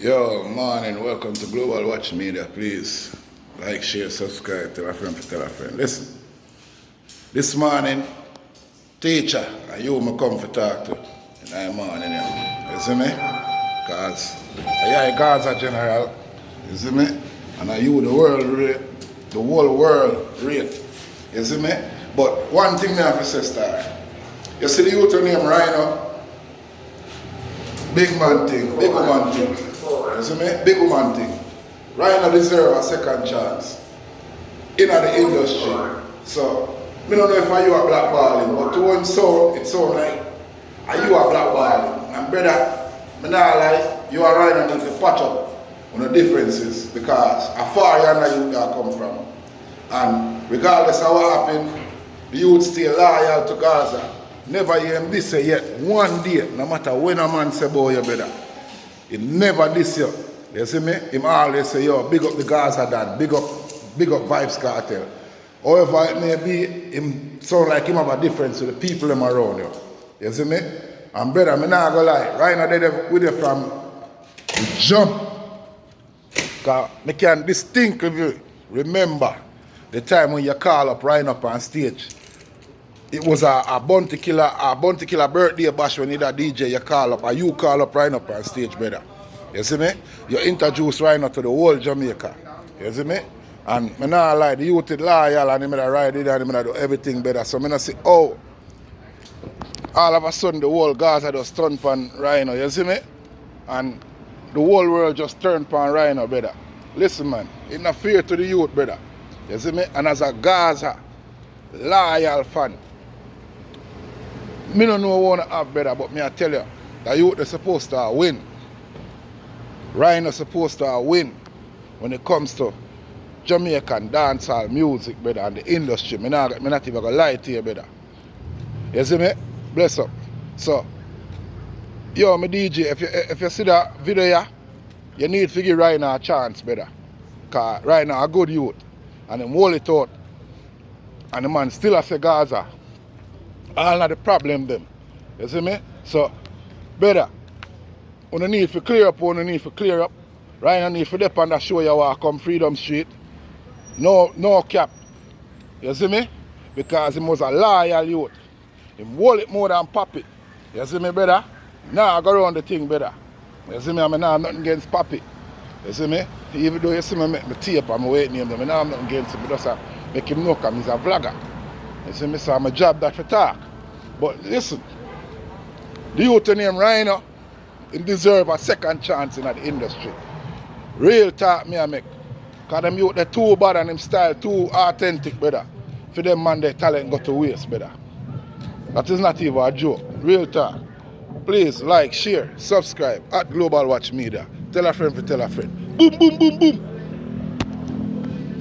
Yo, morning, welcome to Global Watch Media. Please like, share, subscribe, tell a friend to tell a friend. Listen, this morning, teacher, and you me come for talk to in the morning. Yeah. You see me? Because I am Gaza general, you see me? And I you the world rate, the whole world rate. You see me? But one thing I have to say, Star. You see the youth name Rhino? Big man thing, big woman thing. You see me? Big woman thing. Rhino deserve a second chance in the industry. So, I don't know if you are blackballing, but to one sound, it sound like you are blackballing. And brother, I not lie, you are Rhino need to patch up on the differences because how far you come from. And regardless of what happened, the youth stay loyal to Gaza. Never hear him this yet. One day, no matter when a man say about your brother, he never this year. You see me? Him always say, yo, big up the Gaza dad, big up Vibes Cartel. However it may be, him sound like him have a difference with the people him around you. You see me? And brother, I'm not gonna lie, right now they with you from the jump. Because I can distinctly remember the time when you call up Rhino up on stage. It was a bounty killer birthday bash when you did a DJ, you call up, or you call up Rhino up on stage, brother. You see me? You introduce Rhino to the whole Jamaica. You see me? And I not lie, the youth is loyal and they ride it and they do everything better. So I say, oh, all of a sudden the whole Gaza just turned upon Rhino, you see me? And the whole world just turned upon Rhino, brother. Listen, man, it's not fair to the youth, brother. You see me? And as a Gaza loyal fan, I don't know what I want to have, brother, but I tell you, the youth is supposed to win. Rhino is supposed to win when it comes to Jamaican dancehall music, brother, and the industry. I'm not even going to lie to you, brother. You see me? Bless up. So, yo, my DJ, if you see that video here, you need to give Rhino a chance, brother. Because Rhino a good youth. And him hold it out. And the man still has a Gaza. All of the problem them. You see me? So, brother, you need to clear up, you need to clear up. Rhino need to dip on the show you walk come Freedom Street. No cap. You see me? Because he was a loyal youth. He hold it more than Papi. You see me, brother? Now I go around the thing, brother. You see me? I mean, I have nothing against Papi. You see me? Even though you see me make the tape, I'm waiting him. I mean, I have nothing against him. But just make him know because he's a vlogger. You see me? So I'm a job that for talk. But listen, the youth named Rhino, he deserve a second chance in the industry. Real talk me I make. Because them youth, they're too bad and them style too authentic, brother. For them man, their talent go to waste, brother. That is not even a joke. Real talk. Please like, share, subscribe at Global Watch Media. Tell a friend to tell a friend. Boom, boom, boom, boom.